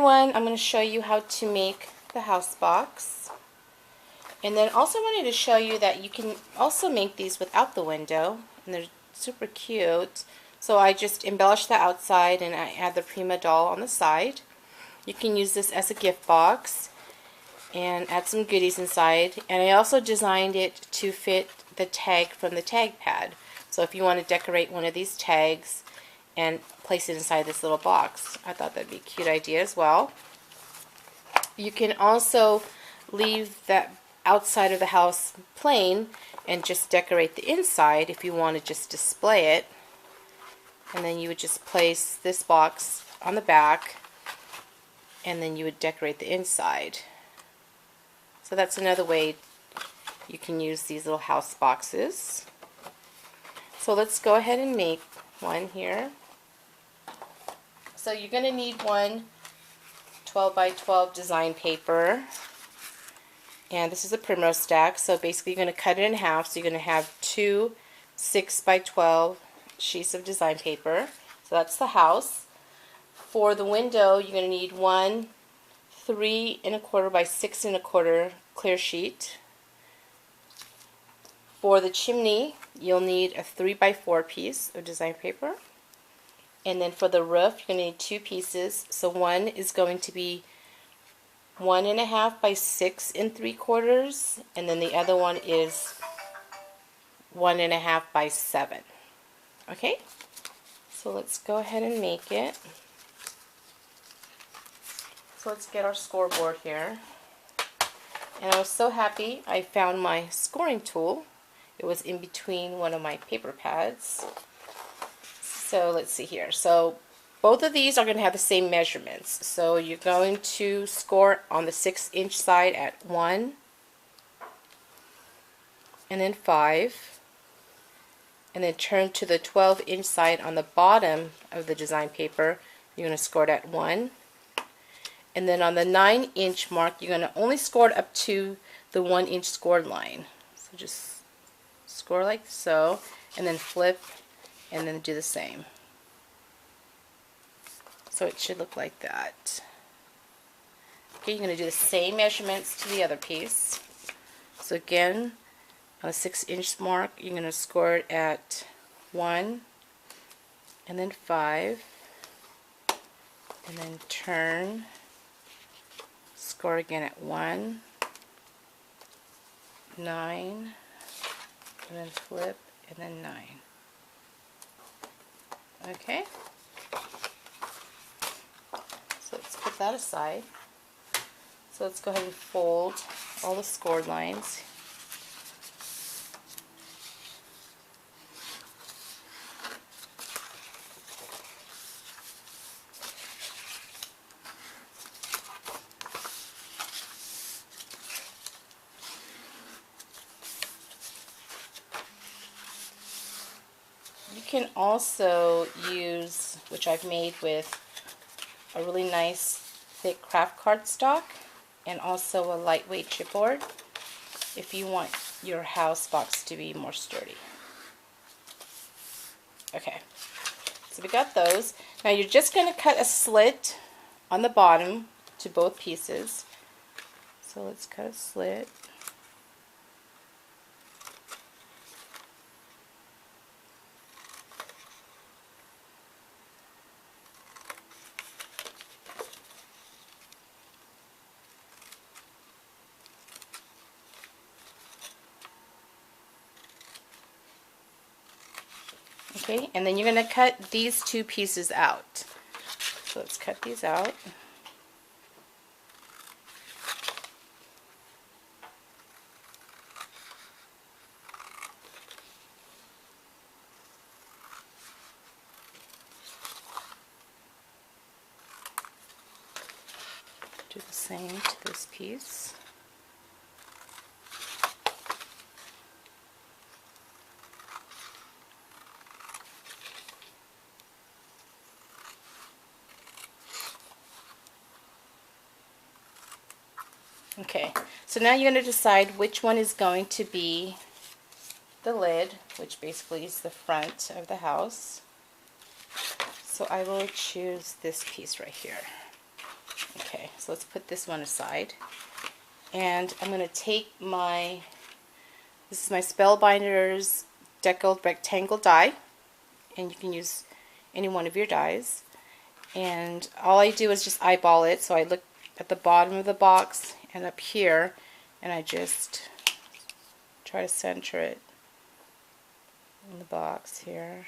everyone, I'm going to show you how to make the house box. And then also wanted to show you that you can also make these without the window, and they're super cute. So I just embellished the outside and I add the Prima doll on the side. You can use this as a gift box and add some goodies inside. And I also designed it to fit the tag from the tag pad. So if you want to decorate one of these tags and place it inside this little box, I thought that'd be a cute idea as well. You can also leave that outside of the house plain and just decorate the inside if you want to just display it. And then you would just place this box on the back and then you would decorate the inside. So that's another way you can use these little house boxes. So let's go ahead and make one here. So you're going to need one 12 by 12 design paper. And this is a primrose stack, so basically you're going to cut it in half. So you're going to have two 6 by 12 sheets of design paper. So that's the house. For the window, you're going to need one 3 1/4 by 6 1/4 clear sheet. For the chimney, you'll need a 3 by 4 piece of design paper. And then for the roof, you're going to need two pieces. So one is going to be 1 1/2 by 6 3/4, and then the other one is 1 1/2 by 7. Okay, so let's go ahead and make it. So let's get our scoreboard here. And I was so happy I found my scoring tool. It was in between one of my paper pads. So let's see here. So both of these are going to have the same measurements. So you're going to score on the 6-inch side at 1, and then 5, and then turn to the 12-inch side on the bottom of the design paper. You're going to score it at 1, and then on the 9-inch mark, you're going to only score it up to the 1-inch scored line. So just score like so, and then flip, and then do the same. So it should look like that. Okay, you're going to do the same measurements to the other piece. So again, on the 6-inch mark, you're going to score it at 1, and then 5, and then turn, score again at 1, 9, and then flip, and then 9. Okay? So let's put that aside. So let's go ahead and fold all the scored lines. You can also use, which I've made with a really nice thick craft cardstock and also a lightweight chipboard if you want your house box to be more sturdy. Okay, so we got those. Now you're just going to cut a slit on the bottom to both pieces. So let's cut a slit. Okay, and then you're going to cut these two pieces out. So let's cut these out. Do the same to this piece. Okay, so now you're going to decide which one is going to be the lid, which basically is the front of the house. So I will choose this piece right here. So let's put this one aside. And I'm going to take this is my Spellbinders Deckled Rectangle die, and you can use any one of your dies. And all I do is just eyeball it, so I look at the bottom of the box and up here, and I just try to center it in the box here.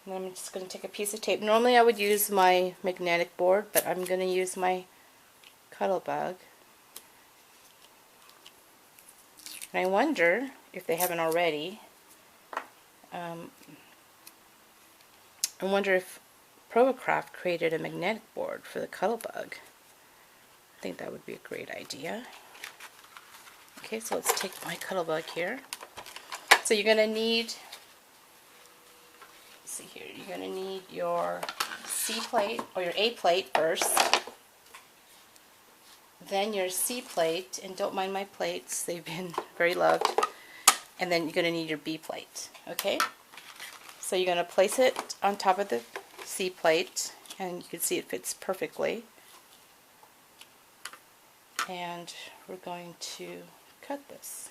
And I'm just going to take a piece of tape. Normally I would use my magnetic board, but I'm going to use my Cuttlebug. And I wonder if they haven't already. I wonder if Provocraft created a magnetic board for the Cuttlebug. I think that would be a great idea. Okay, so let's take my Cuttlebug here. So you're going to need, let's see here, you're going to need your C plate or your A plate first. Then your C plate, and don't mind my plates, they've been very loved. And then you're going to need your B plate, okay? So you're going to place it on top of the C plate, and you can see it fits perfectly. And we're going to cut this.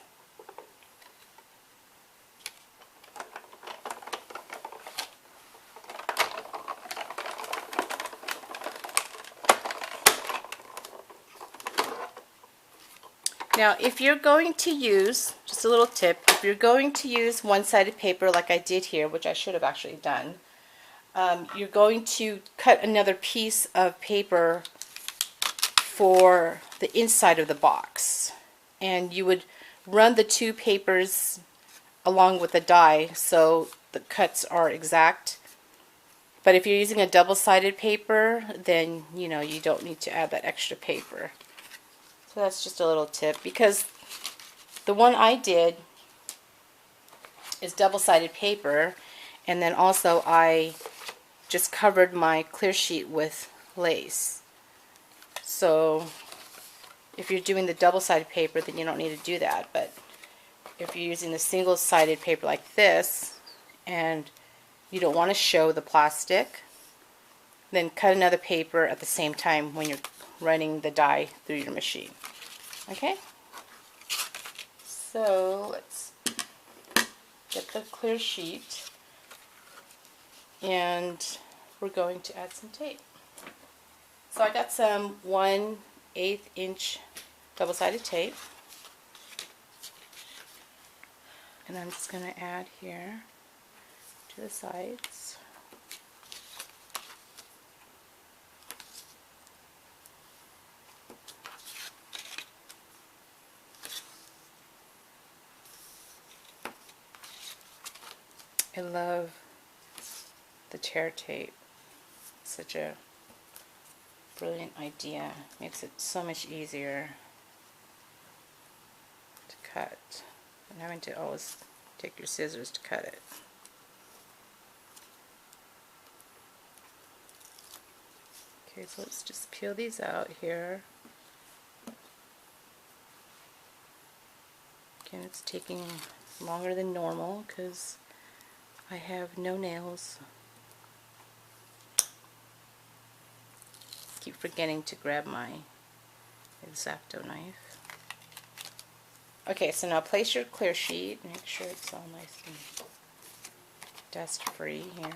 Now, if you're going to use, just a little tip, if you're going to use one-sided paper like I did here, which I should have actually done, you're going to cut another piece of paper for the inside of the box. And you would run the two papers along with the die so the cuts are exact. But if you're using a double-sided paper, then you don't need to add that extra paper. So that's just a little tip, because the one I did is double-sided paper, and then also I just covered my clear sheet with lace. So if you're doing the double-sided paper, then you don't need to do that. But if you're using the single-sided paper like this, and you don't want to show the plastic, then cut another paper at the same time when you're running the die through your machine. Okay? So let's get the clear sheet, and we're going to add some tape. So I got some 1/8 inch double-sided tape, and I'm just going to add here to the sides. I love the tear tape. It's such a brilliant idea. Makes it so much easier to cut than having to always take your scissors to cut it. Okay, so let's just peel these out here. Again, it's taking longer than normal because I have no nails. Keep forgetting to grab my X-Acto knife. Okay, so now place your clear sheet. Make sure it's all nice and dust free here.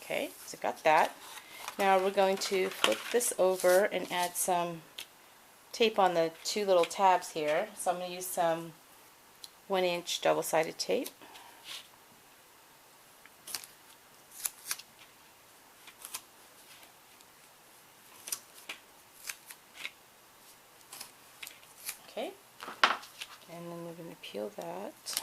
Okay, so got that. Now we're going to flip this over and add some tape on the two little tabs here. So I'm going to use some 1 inch double-sided tape. Okay, and then we're going to peel that.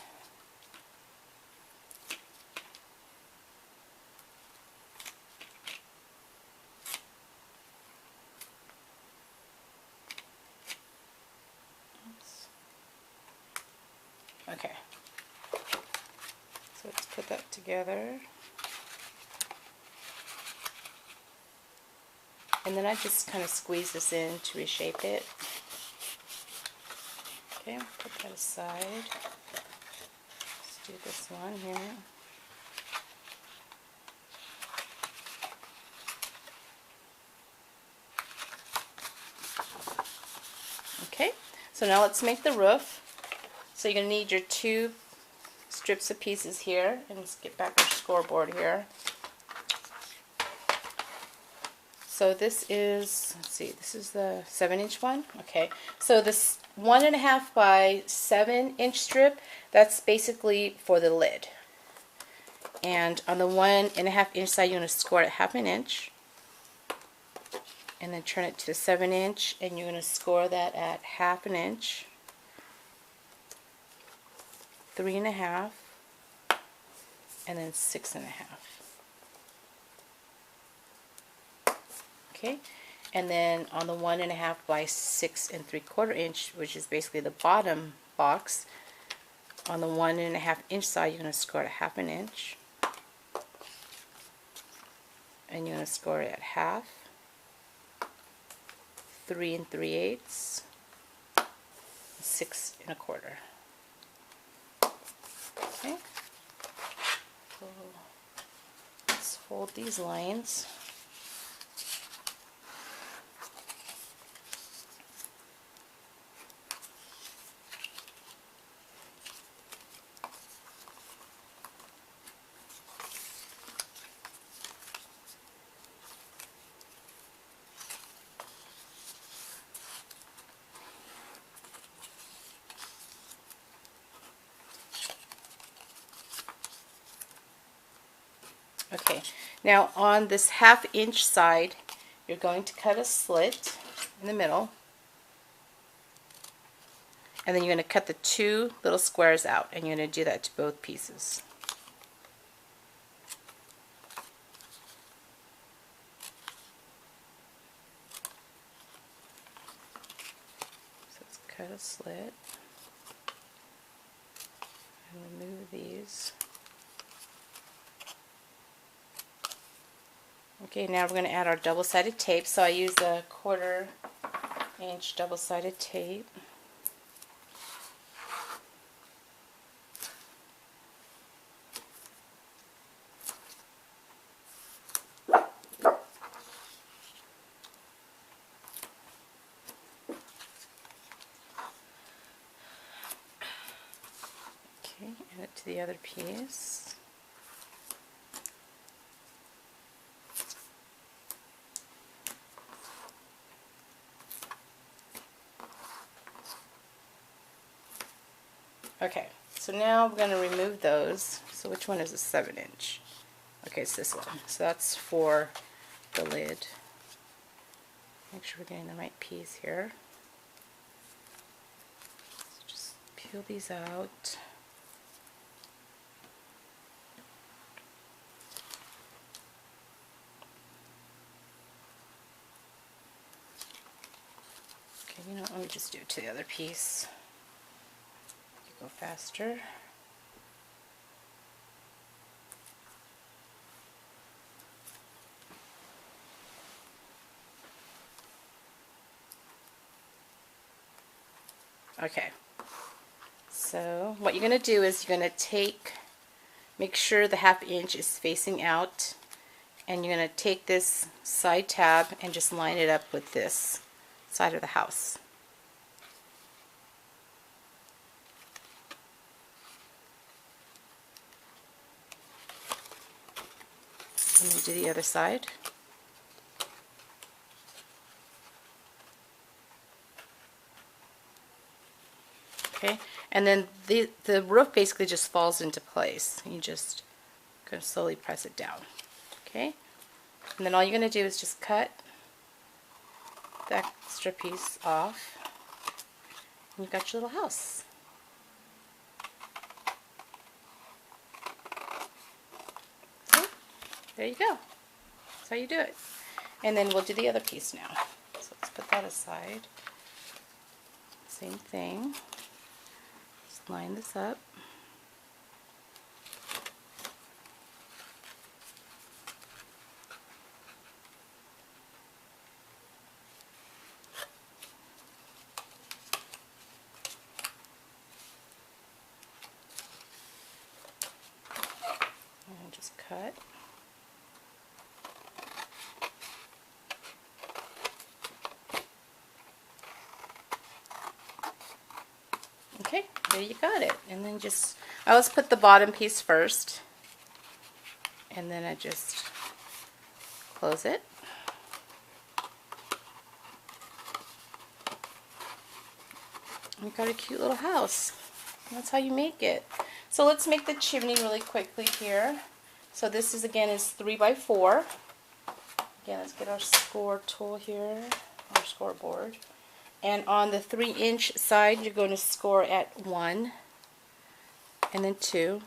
Okay, so let's put that together, and then I just kind of squeeze this in to reshape it. Okay, put that aside. Let's do this one here. Okay, so now let's make the roof. So you're going to need your 2 strips of pieces here, and let's get back our scoreboard here. So this is, let's see, this is the 7-inch one. Okay, so this 1.5 by 7-inch strip, that's basically for the lid. And on the 1.5-inch side, you're going to score it 1/2 inch, and then turn it to the 7-inch, and you're going to score that at 1/2 inch, 3.5, and then 6.5. Okay, and then on the 1.5 by 6 3/4 inch, which is basically the bottom box, on the 1.5-inch side, you're going to score it at 1/2 inch, and you're going to score it at 1/2, 3 3/8, 6 1/4. Okay, so let's fold these lines. Okay, now on this 1/2 inch side, you're going to cut a slit in the middle, and then you're going to cut the 2 little squares out, and you're going to do that to both pieces. So let's cut a slit and remove these. Okay, now we're going to add our double-sided tape. So I use a 1/4 inch double-sided tape. Okay, add it to the other piece. Okay, so now we're going to remove those. So which one is a 7-inch? Okay, it's this one. So that's for the lid. Make sure we're getting the right piece here. So just peel these out. Okay, you know what, let me just do it to the other piece. Go faster. Okay, so what you're going to do is you're going to make sure the 1/2 inch is facing out, and you're going to take this side tab and just line it up with this side of the house. And then do the other side. Okay, and then the roof basically just falls into place. You just going to slowly press it down. Okay, and then all you're going to do is just cut the extra piece off, and you've got your little house. Okay, there you go. That's how you do it. And then we'll do the other piece now. So let's put that aside. Same thing. Just line this up. cut. Okay, there you got it. And then just, I always put the bottom piece first, and then I just close it. You've got a cute little house. That's how you make it. So let's make the chimney really quickly here. So this is, again, is 3 by 4. Again, let's get our score tool here, our scoreboard. And on the 3-inch side, you're going to score at 1, and then 2.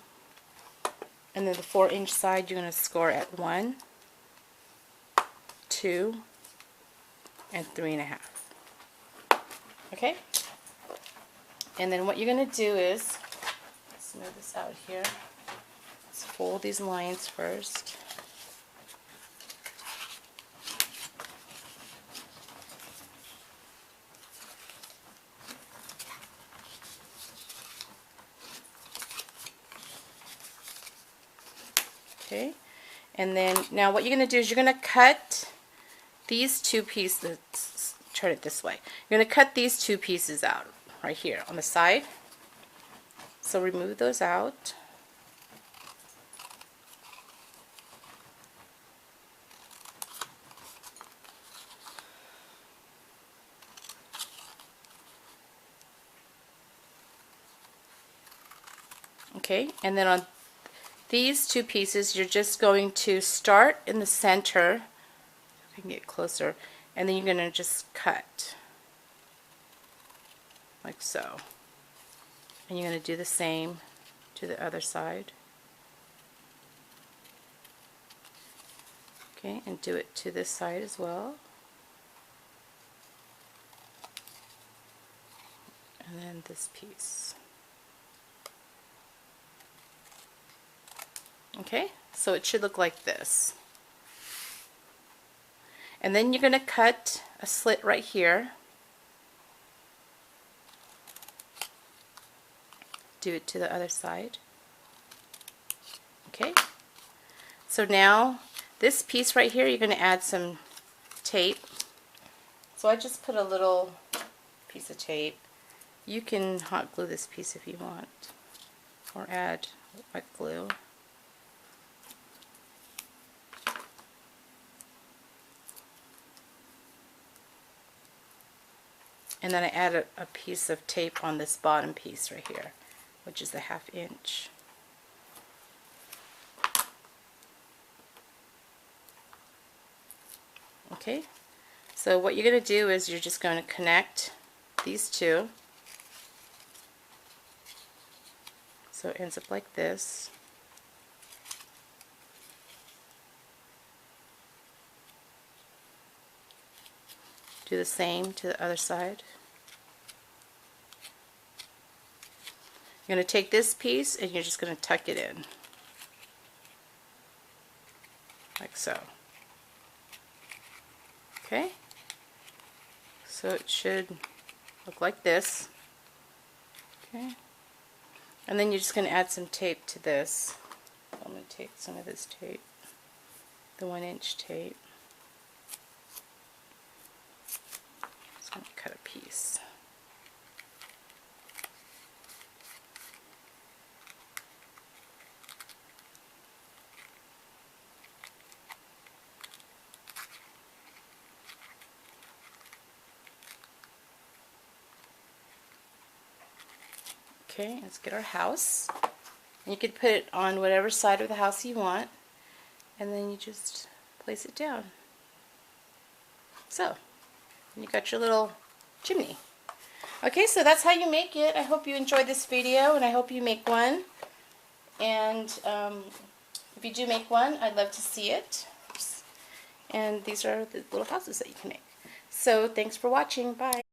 And then the 4-inch side, you're going to score at 1, 2, and 3.5. Okay? And then what you're going to do is, let's move this out here. Let's fold these lines first. Okay, and then now what you're going to do is you're going to cut these two pieces, turn it this way, you're going to cut these two pieces out right here on the side. So remove those out. Okay, and then on these two pieces, you're just going to start in the center, if I can get closer, and then you're going to just cut, like so. And you're going to do the same to the other side. Okay, and do it to this side as well. And then this piece. Okay, so it should look like this. And then you're going to cut a slit right here. Do it to the other side. Okay, so now this piece right here, you're going to add some tape. So I just put a little piece of tape. You can hot glue this piece if you want, or add white glue. And then I add a piece of tape on this bottom piece right here, which is the 1/2 inch. Okay, so what you're going to do is you're just going to connect these two. So it ends up like this. Do the same to the other side. You're going to take this piece and you're just going to tuck it in. Like so. Okay? So it should look like this. Okay? And then you're just going to add some tape to this. I'm going to take some of this tape, the 1-inch tape. Just going to cut a piece. Okay, let's get our house. And you could put it on whatever side of the house you want, and then you just place it down. So, you got your little chimney. Okay, so that's how you make it. I hope you enjoyed this video, and I hope you make one. And if you do make one, I'd love to see it. And these are the little houses that you can make. So, thanks for watching. Bye.